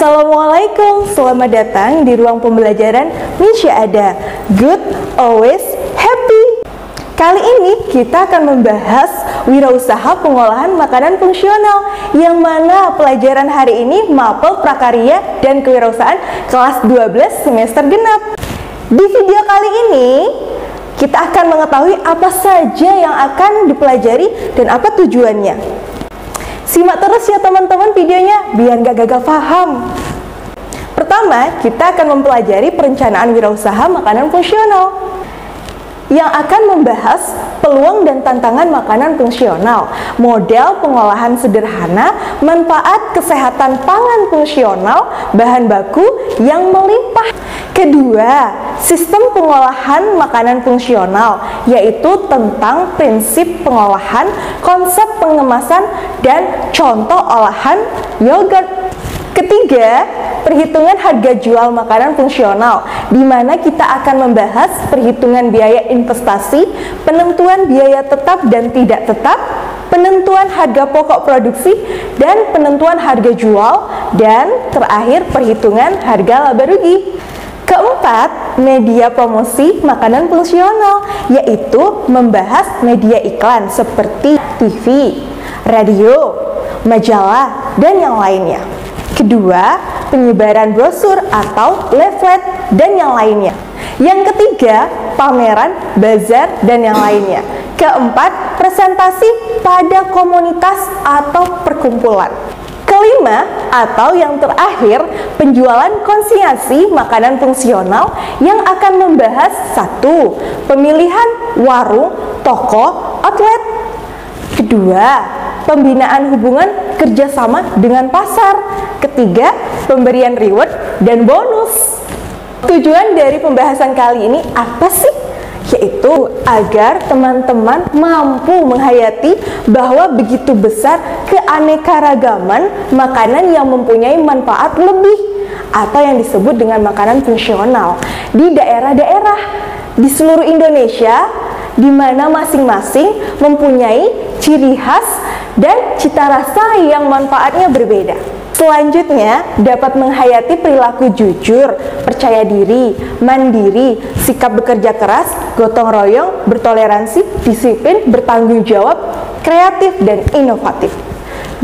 Assalamualaikum, selamat datang di ruang pembelajaran Misha Ada. Good, always happy. Kali ini kita akan membahas wirausaha pengolahan makanan fungsional, yang mana pelajaran hari ini mapel prakarya dan kewirausahaan kelas 12 semester genap. Di video kali ini kita akan mengetahui apa saja yang akan dipelajari dan apa tujuannya. Simak terus ya teman-teman videonya biar gak gagal paham. Pertama, kita akan mempelajari perencanaan wirausaha makanan fungsional yang akan membahas peluang dan tantangan makanan fungsional, model pengolahan sederhana, manfaat kesehatan pangan fungsional, bahan baku yang melimpah. Kedua, sistem pengolahan makanan fungsional, yaitu tentang prinsip pengolahan, konsep pengemasan, dan contoh olahan yogurt. Ketiga, perhitungan harga jual makanan fungsional, di mana kita akan membahas perhitungan biaya investasi, penentuan biaya tetap dan tidak tetap, penentuan harga pokok produksi, dan penentuan harga jual, dan terakhir perhitungan harga laba rugi. Keempat, media promosi makanan fungsional, yaitu membahas media iklan seperti TV, radio, majalah, dan yang lainnya. Kedua, penyebaran brosur atau leaflet dan yang lainnya. Yang ketiga, pameran, bazar, dan yang lainnya. Keempat, presentasi pada komunitas atau perkumpulan. Kelima, atau yang terakhir, penjualan konsinyasi makanan fungsional yang akan membahas 1. Pemilihan warung, toko, outlet. Kedua, pembinaan hubungan kerjasama dengan pasar. Ketiga, pemberian reward dan bonus. Tujuan dari pembahasan kali ini apa sih? Yaitu agar teman-teman mampu menghayati bahwa begitu besar keanekaragaman makanan yang mempunyai manfaat lebih, atau yang disebut dengan makanan fungsional di daerah-daerah di seluruh Indonesia, di mana masing-masing mempunyai ciri khas dan cita rasa yang manfaatnya berbeda. Selanjutnya, dapat menghayati perilaku jujur, percaya diri, mandiri, sikap bekerja keras, gotong royong, bertoleransi, disiplin, bertanggung jawab, kreatif, dan inovatif.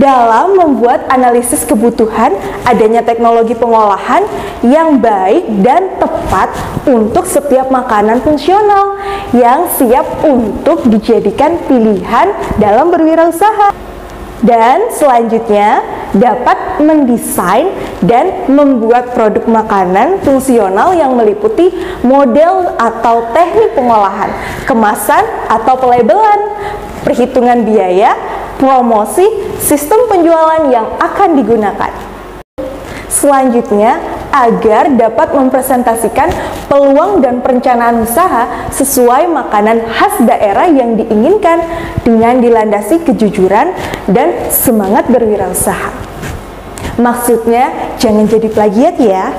Dalam membuat analisis kebutuhan adanya teknologi pengolahan yang baik dan tepat untuk setiap makanan fungsional yang siap untuk dijadikan pilihan dalam berwirausaha. Dan selanjutnya, dapat mendesain dan membuat produk makanan fungsional yang meliputi model atau teknik pengolahan, kemasan atau pelabelan, perhitungan biaya, promosi, sistem penjualan yang akan digunakan. Selanjutnya, agar dapat mempresentasikan peluang dan perencanaan usaha sesuai makanan khas daerah yang diinginkan dengan dilandasi kejujuran dan semangat berwirausaha. Maksudnya, jangan jadi plagiat ya.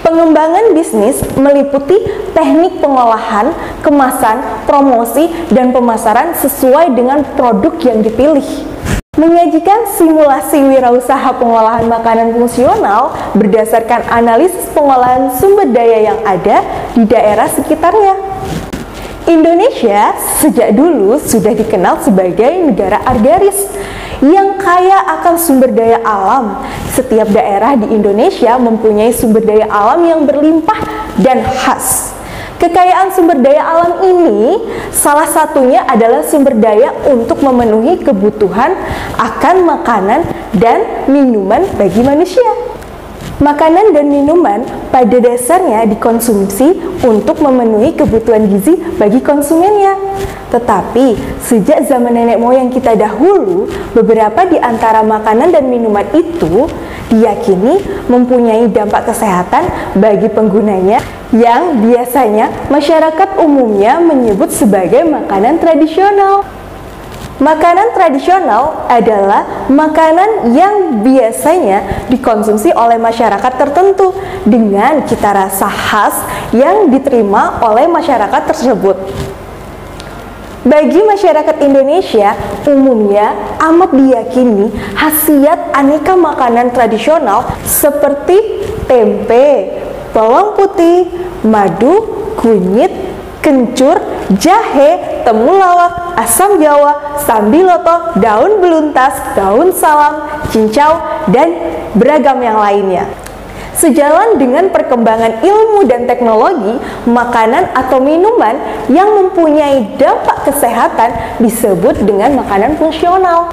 Pengembangan bisnis meliputi teknik pengolahan, kemasan, promosi, dan pemasaran sesuai dengan produk yang dipilih. Menyajikan simulasi wirausaha pengolahan makanan fungsional berdasarkan analisis pengolahan sumber daya yang ada di daerah sekitarnya. Indonesia sejak dulu sudah dikenal sebagai negara agraris yang kaya akan sumber daya alam. Setiap daerah di Indonesia mempunyai sumber daya alam yang berlimpah dan khas. Kekayaan sumber daya alam ini salah satunya adalah sumber daya untuk memenuhi kebutuhan akan makanan dan minuman bagi manusia. Makanan dan minuman pada dasarnya dikonsumsi untuk memenuhi kebutuhan gizi bagi konsumennya. Tetapi sejak zaman nenek moyang kita dahulu, beberapa di antara makanan dan minuman itu diyakini mempunyai dampak kesehatan bagi penggunanya, yang biasanya masyarakat umumnya menyebut sebagai makanan tradisional. Makanan tradisional adalah makanan yang biasanya dikonsumsi oleh masyarakat tertentu dengan cita rasa khas yang diterima oleh masyarakat tersebut. Bagi masyarakat Indonesia, umumnya amat diyakini khasiat aneka makanan tradisional seperti tempe, bawang putih, madu, kunyit, kencur, jahe, temulawak, asam jawa, sambiloto, daun beluntas, daun salam, cincau, dan beragam yang lainnya. Sejalan dengan perkembangan ilmu dan teknologi, makanan atau minuman yang mempunyai dampak kesehatan disebut dengan makanan fungsional.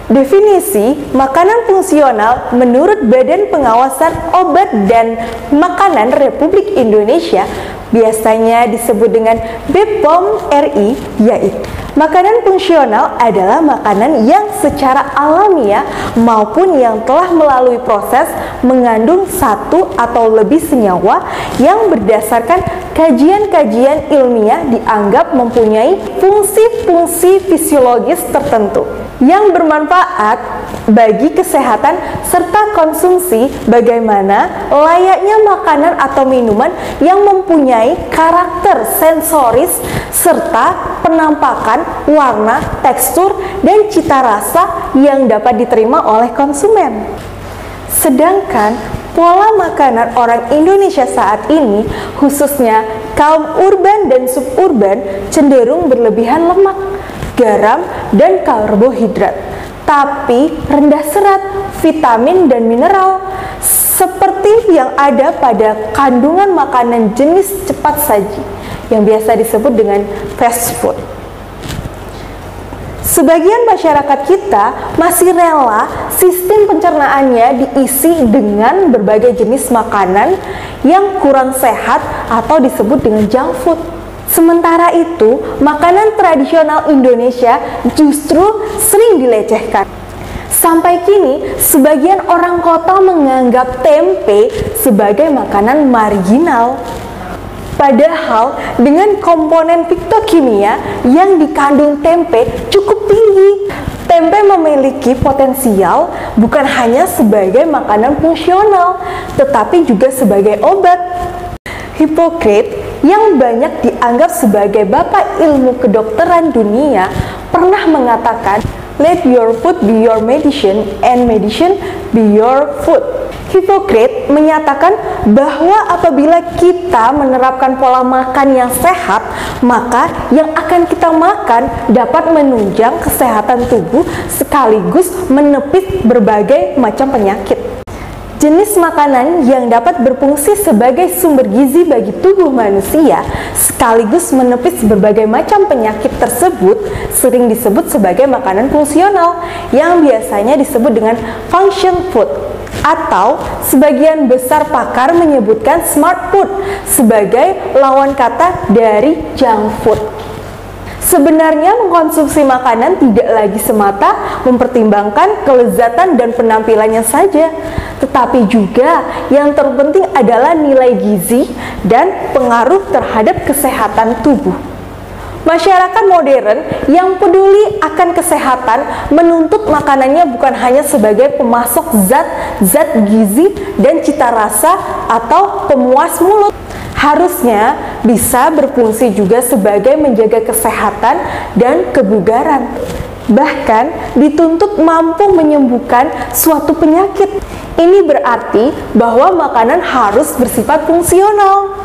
Definisi makanan fungsional menurut Badan Pengawasan Obat dan Makanan Republik Indonesia biasanya disebut dengan BPOM RI, yaitu makanan fungsional adalah makanan yang secara alamiah maupun yang telah melalui proses mengandung satu atau lebih senyawa yang berdasarkan kajian-kajian ilmiah dianggap mempunyai fungsi-fungsi fisiologis tertentu yang bermanfaat bagi kesehatan serta konsumsi, bagaimana layaknya makanan atau minuman yang mempunyai karakter sensoris serta penampakan, warna, tekstur, dan cita rasa yang dapat diterima oleh konsumen. Sedangkan pola makanan orang Indonesia saat ini, khususnya kaum urban dan suburban, cenderung berlebihan lemak, garam, dan karbohidrat, tapi rendah serat, vitamin, dan mineral, seperti yang ada pada kandungan makanan jenis cepat saji, yang biasa disebut dengan fast food. Sebagian masyarakat kita masih rela sistem pencernaannya diisi dengan berbagai jenis makanan yang kurang sehat atau disebut dengan junk food. Sementara itu, makanan tradisional Indonesia justru sering dilecehkan. Sampai kini, sebagian orang kota menganggap tempe sebagai makanan marginal. Padahal, dengan komponen fitokimia yang dikandung tempe cukup tinggi, tempe memiliki potensial bukan hanya sebagai makanan fungsional, tetapi juga sebagai obat. Hippocrates yang banyak dianggap sebagai bapak ilmu kedokteran dunia pernah mengatakan, "Let your food be your medicine and medicine be your food." Hippocrates menyatakan bahwa apabila kita menerapkan pola makan yang sehat, maka yang akan kita makan dapat menunjang kesehatan tubuh sekaligus menepis berbagai macam penyakit. Jenis makanan yang dapat berfungsi sebagai sumber gizi bagi tubuh manusia sekaligus menepis berbagai macam penyakit tersebut sering disebut sebagai makanan fungsional yang biasanya disebut dengan function food, atau sebagian besar pakar menyebutkan smart food sebagai lawan kata dari junk food. Sebenarnya mengkonsumsi makanan tidak lagi semata mempertimbangkan kelezatan dan penampilannya saja, tetapi juga yang terpenting adalah nilai gizi dan pengaruh terhadap kesehatan tubuh. Masyarakat modern yang peduli akan kesehatan menuntut makanannya bukan hanya sebagai pemasok zat-zat gizi dan cita rasa atau pemuas mulut. Harusnya bisa berfungsi juga sebagai menjaga kesehatan dan kebugaran. Bahkan dituntut mampu menyembuhkan suatu penyakit. Ini berarti bahwa makanan harus bersifat fungsional.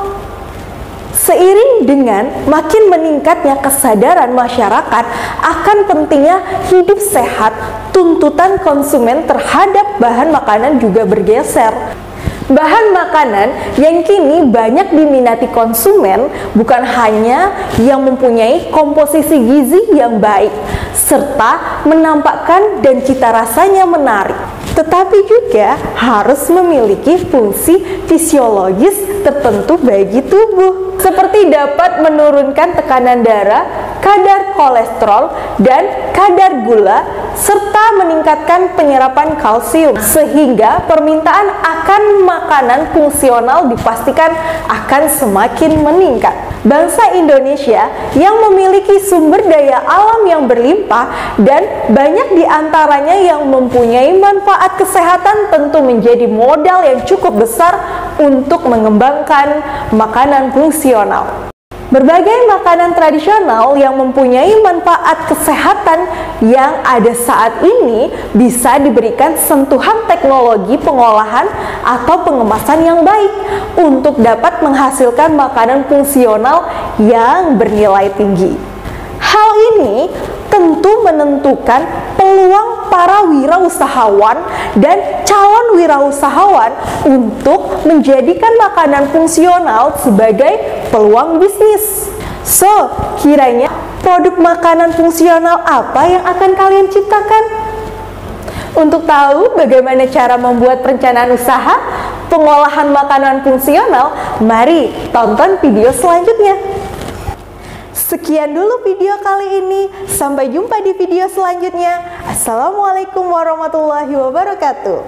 Seiring dengan makin meningkatnya kesadaran masyarakat akan pentingnya hidup sehat, tuntutan konsumen terhadap bahan makanan juga bergeser. Bahan makanan yang kini banyak diminati konsumen bukan hanya yang mempunyai komposisi gizi yang baik, serta menampakkan dan cita rasanya menarik, tetapi juga harus memiliki fungsi fisiologis tertentu bagi tubuh, seperti dapat menurunkan tekanan darah, kadar kolesterol, dan kadar gula, serta meningkatkan penyerapan kalsium, sehingga permintaan akan makanan fungsional dipastikan akan semakin meningkat. Bangsa Indonesia yang memiliki sumber daya alam yang berlimpah dan banyak diantaranya yang mempunyai manfaat kesehatan tentu menjadi modal yang cukup besar untuk mengembangkan makanan fungsional. Berbagai makanan tradisional yang mempunyai manfaat kesehatan yang ada saat ini bisa diberikan sentuhan teknologi pengolahan atau pengemasan yang baik untuk dapat menghasilkan makanan fungsional yang bernilai tinggi. Hal ini tentu menentukan peluang para wirausahawan dan calon wirausahawan untuk menjadikan makanan fungsional sebagai peluang bisnis. So, kiranya produk makanan fungsional apa yang akan kalian ciptakan? Untuk tahu bagaimana cara membuat perencanaan usaha pengolahan makanan fungsional, mari tonton video selanjutnya. Sekian dulu video kali ini. Sampai jumpa di video selanjutnya. Assalamualaikum warahmatullahi wabarakatuh.